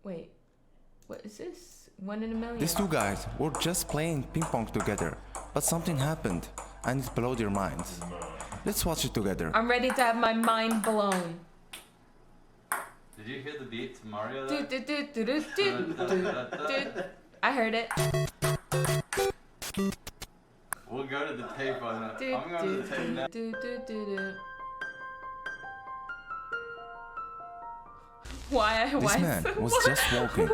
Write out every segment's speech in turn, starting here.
Wait, what is this? 1 in a million. These two guys were just playing ping pong together, but something happened and it blew their minds. Let's watch it together. I'm ready to have my mind blown. Did you hear the beat to Mario? I heard it. We'll go to the tape on it. I'm going to the tape now. Why? This man was just walking.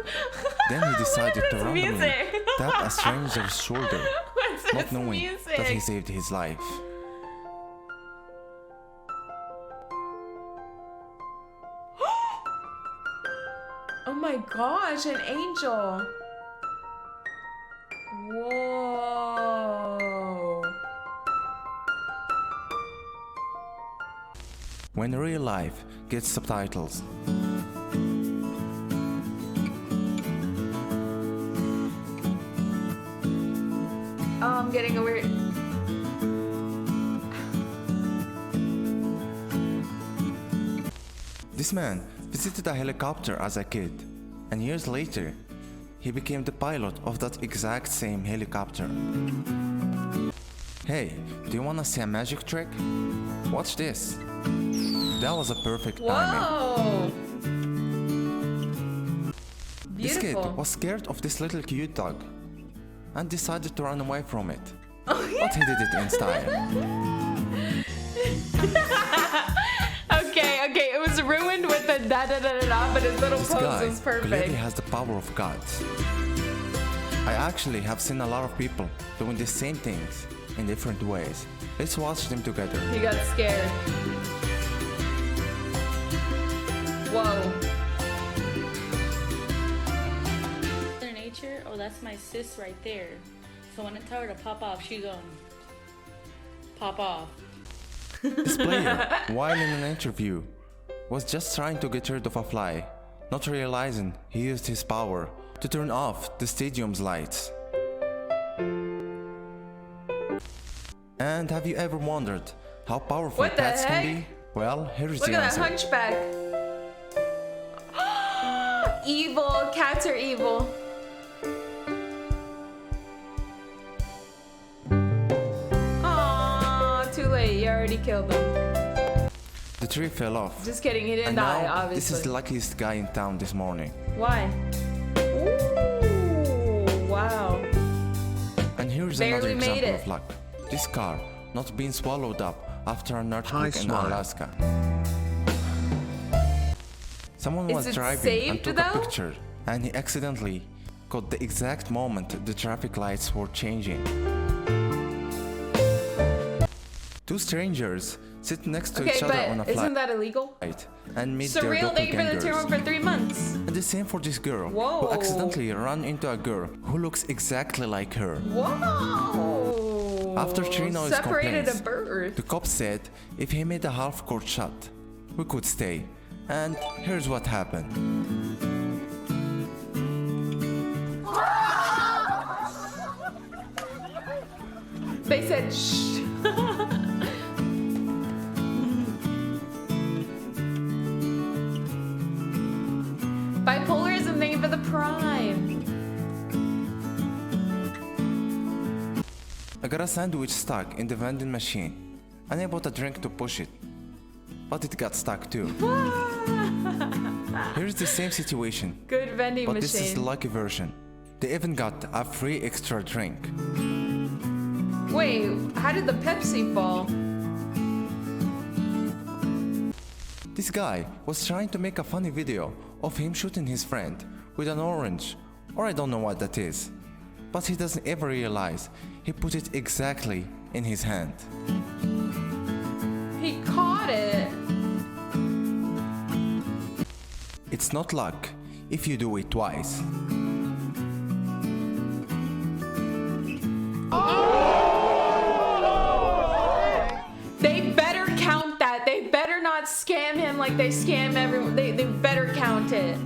Then he decided to randomly tap a stranger's shoulder, not knowing that he saved his life. Oh my gosh, an angel. Whoa. When real life gets subtitles. Oh, I'm getting a weird... This man visited a helicopter as a kid, and years later, he became the pilot of that exact same helicopter. Hey, do you wanna see a magic trick? Watch this. That was a perfect timing. Whoa! This kid Beautiful. was scared of this little cute dog and decided to run away from it. Oh, yeah. But he did it in style. Okay, it was ruined with the da-da-da-da-da, but his little This pose guy was perfect. clearly has the power of God. I actually have seen a lot of people doing the same things in different ways. Let's watch them together. He got scared. Whoa. Mother Nature, oh, that's my sis right there. So when I tell her to pop off, she gonna pop off. This player, while in an interview, was just trying to get rid of a fly, not realizing he used his power to turn off the stadium's lights. And have you ever wondered how powerful What the pets heck? can be? Well, here's Look the at answer. that hunchback. Evil. Cats are evil. Aww, too late. You already killed him. The tree fell off. Just kidding. He didn't And die, now, obviously. this is the luckiest guy in town this morning. Why? Ooh, wow. And here's Barely another made example it. of luck. This car not being swallowed up after an earthquake in Alaska. Someone Is was it driving and saved, took though? a picture, and he accidentally caught the exact moment the traffic lights were changing. Two strangers sit next to each other on a but isn't flight that illegal? and meet their Surreal, they give it to him doppelgangers. for 3 months. And the same for this girl, Whoa. who accidentally ran into a girl who looks exactly like her. Whoa! After 3 noise Separated complaints, a bird. the cop said if he made a half-court shot, we could stay. And here's what happened. They said shh. Bipolar is a name for the prime. I got a sandwich stuck in the vending machine, and I bought a drink to push it, but it got stuck too. Here's the same situation, Good vending but machine. this is the lucky version. They even got a free extra drink. Wait, how did the Pepsi fall? This guy was trying to make a funny video of him shooting his friend with an orange, or I don't know what that is. But he doesn't ever realize he put it exactly in his hand. He caught it. It's not luck if you do it twice. They better count that. They better not scam him like they scam everyone. They better count it.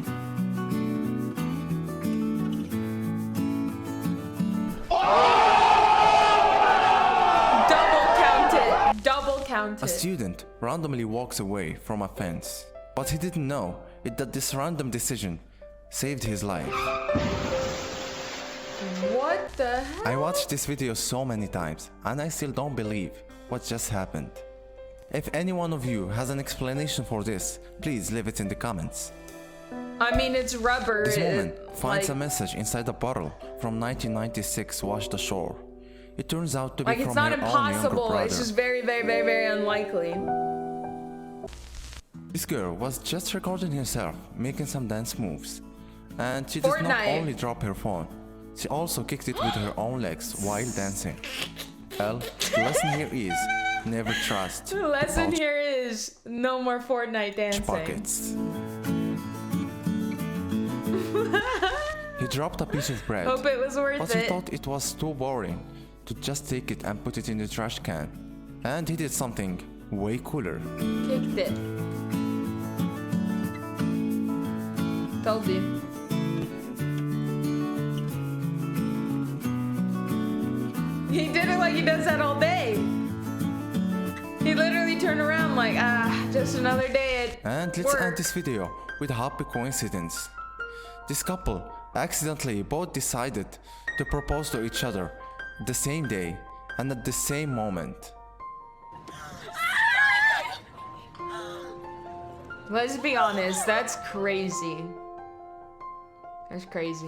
Double count it. Double count A it. student randomly walks away from a fence, but he didn't know that this random decision saved his life. What the hell? I watched this video so many times and I still don't believe what just happened. If any one of you has an explanation for this, please leave it in the comments. I mean, it's rubber. This woman it, finds like, a message inside a bottle from 1996 washed ashore. It turns out to be like from it's not her own younger impossible. brother. It's just very, very, very, very unlikely. This girl was just recording herself making some dance moves. And she did not Fortnite. only drop her phone, she also kicked it with her own legs while dancing. Well, the lesson here is never trust The lesson pouch here is no more Fortnite dancing. pockets. He dropped a piece of bread, Hope it was worth but he it. thought it was too boring to just take it and put it in the trash can. And he did something way cooler. Kicked it. Told you. He did it like he does that all day. He literally turned around like, just another day at And let's work. end this video with a happy coincidence. This couple accidentally both decided to propose to each other the same day and at the same moment. Let's be honest, that's crazy. That's crazy.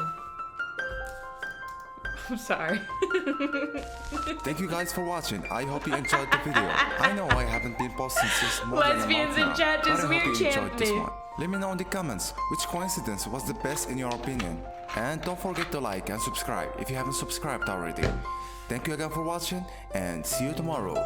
I'm sorry. Thank you guys for watching. I hope you enjoyed the video. I know I haven't been posting since more than a Lesbians month in now, chat but just I hope weird you enjoyed champed this me. one. Let me know in the comments which coincidence was the best in your opinion. And don't forget to like and subscribe if you haven't subscribed already. Thank you again for watching and see you tomorrow.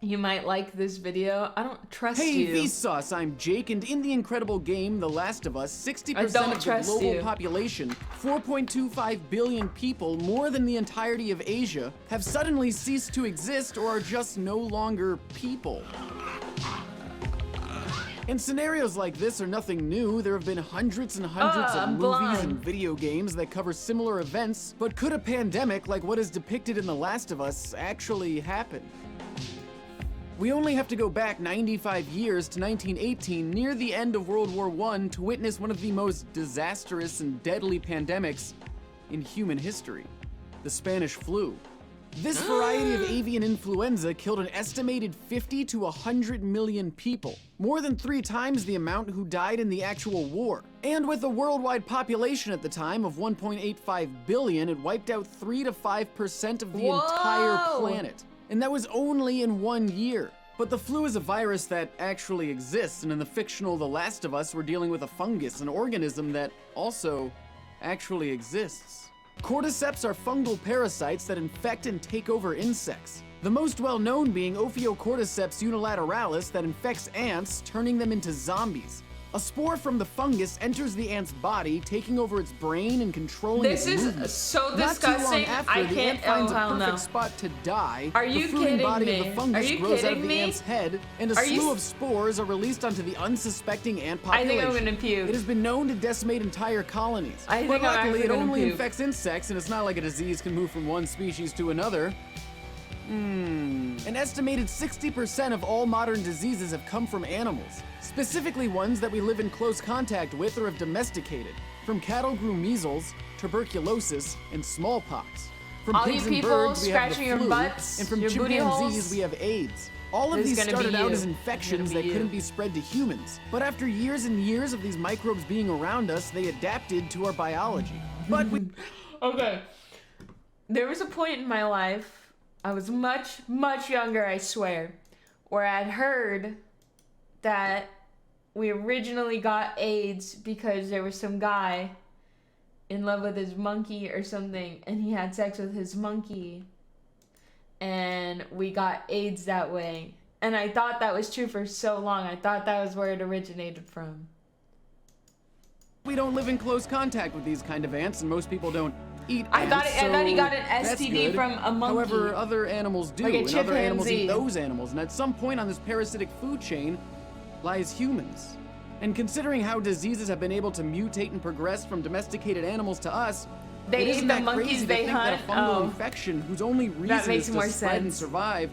You might like this video. I don't trust Hey, you. Vsauce, I'm Jake, and in the incredible game The Last of Us, 60% I don't of the trust global you. population, 4.25 billion people, more than the entirety of Asia, have suddenly ceased to exist or are just no longer people. And scenarios like this are nothing new. There have been hundreds and hundreds of I'm movies blind. and video games that cover similar events, but could a pandemic like what is depicted in The Last of Us actually happen? We only have to go back 95 years to 1918, near the end of World War I, to witness one of the most disastrous and deadly pandemics in human history, the Spanish flu. This variety of avian influenza killed an estimated 50 to 100 million people, more than 3 times the amount who died in the actual war. And with a worldwide population at the time of 1.85 billion, it wiped out 3 to 5% of the entire Whoa! planet. And that was only in 1 year. But the flu is a virus that actually exists, and in the fictional The Last of Us, we're dealing with a fungus, an organism that also actually exists. Cordyceps are fungal parasites that infect and take over insects. The most well-known being Ophiocordyceps unilateralis that infects ants, turning them into zombies. A spore from the fungus enters the ant's body, taking over its brain and controlling This its is movements. so Not too long disgusting. after, I the can't. ant finds Oh, a hell perfect no. spot to die. Are you the fruiting kidding body me? of the fungus Are you grows out kidding of the me? ant's head, and a Are you slew s- of spores are released onto the unsuspecting ant I population. think I'm gonna puke. It has been known to decimate entire colonies. I but think I'm luckily, actually it gonna only puke. infects insects, and it's not like a disease can move from one species to another. An estimated 60% of all modern diseases have come from animals, specifically ones that we live in close contact with or have domesticated. From cattle grew measles, tuberculosis, and smallpox. From All pigs you and people birds, we have the scratching your flu, butts, and from your booty chimpanzees, holes. we have AIDS. All of This is these gonna be started out you. as It's infections gonna that be couldn't you. be spread to humans. But after years and years of these microbes being around us, they adapted to our biology. But we Okay. There was a point in my life, I was much, much younger, I swear, where I'd heard that we originally got AIDS because there was some guy in love with his monkey or something, and he had sex with his monkey, and we got AIDS that way. And I thought that was true for so long. I thought that was where it originated from. We don't live in close contact with these kind of ants, and most people don't eat I ants, thought he got an so that's STD good. from a monkey. However, other animals do, Like a and other animals eat chimpanzee. those animals, and at some point on this parasitic food chain lies humans. And considering how diseases have been able to mutate and progress from domesticated animals to us, They Isn't eat the that monkeys crazy to they think that hunt? a fungal Oh. infection, whose only reason makes is more to spread and sense. survive,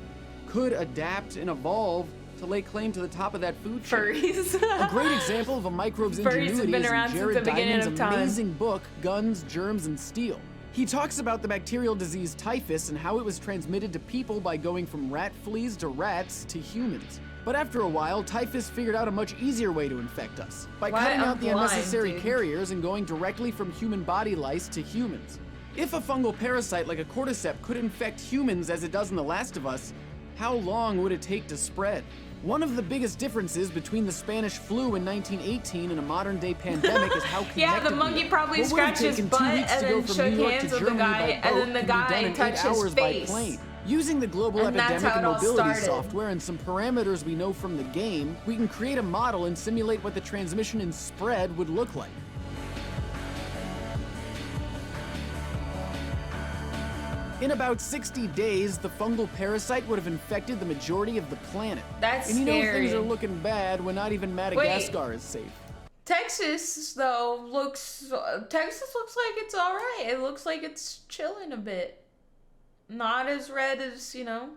could adapt and evolve to lay claim to the top of that food chain? Furries. A great example of a microbe's Furries have ingenuity been is around in since Jared the beginning Diamond's of time. amazing book, Guns, Germs, and Steel. He talks about the bacterial disease typhus and how it was transmitted to people by going from rat fleas to rats to humans. But after a while, typhus figured out a much easier way to infect us, by Why? cutting I'm out the blind, unnecessary dude. carriers and going directly from human body lice to humans. If a fungal parasite like a cordyceps could infect humans as it does in The Last of Us, how long would it take to spread? One of the biggest differences between the Spanish flu in 1918 and a modern-day pandemic is how connected Yeah, the we monkey are. probably What would have scratched his taken 2 butt weeks to and go then from shook New York hands to with the Germany guy, by and boat then the can be guy done in touched 8 his hours face. by plane. Using the global And that's epidemic how and it all mobility started. software and some parameters we know from the game, we can create a model and simulate what the transmission and spread would look like. In about 60 days, the fungal parasite would have infected the majority of the planet. That's and you know scary. things are looking bad when not even Madagascar is safe. Texas though looks like it's all right. It looks like it's chilling a bit. Not as red as, you know.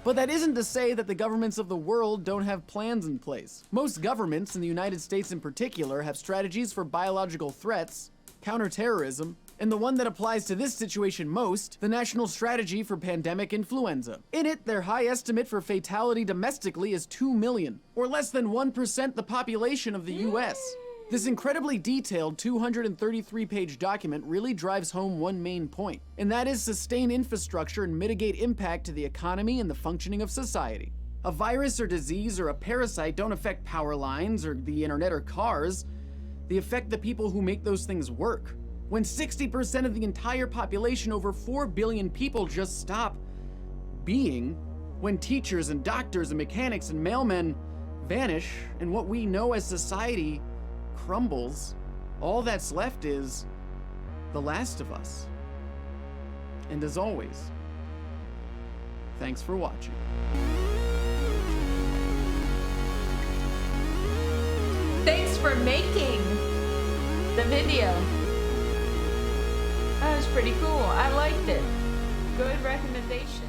But that isn't to say that the governments of the world don't have plans in place. Most governments, in the United States in particular, have strategies for biological threats, counterterrorism, and the one that applies to this situation most, the National Strategy for Pandemic Influenza. In it, their high estimate for fatality domestically is 2 million, or less than 1% the population of the US. This incredibly detailed 233-page document really drives home one main point, and that is sustain infrastructure and mitigate impact to the economy and the functioning of society. A virus or disease or a parasite don't affect power lines or the internet or cars. They affect the people who make those things work. When 60% of the entire population, over 4 billion people, just stop being, when teachers and doctors and mechanics and mailmen vanish, and what we know as society crumbles, all that's left is The Last of Us. And as always, thanks for watching. Thanks for making the video. That was pretty cool. I liked it. Good recommendation.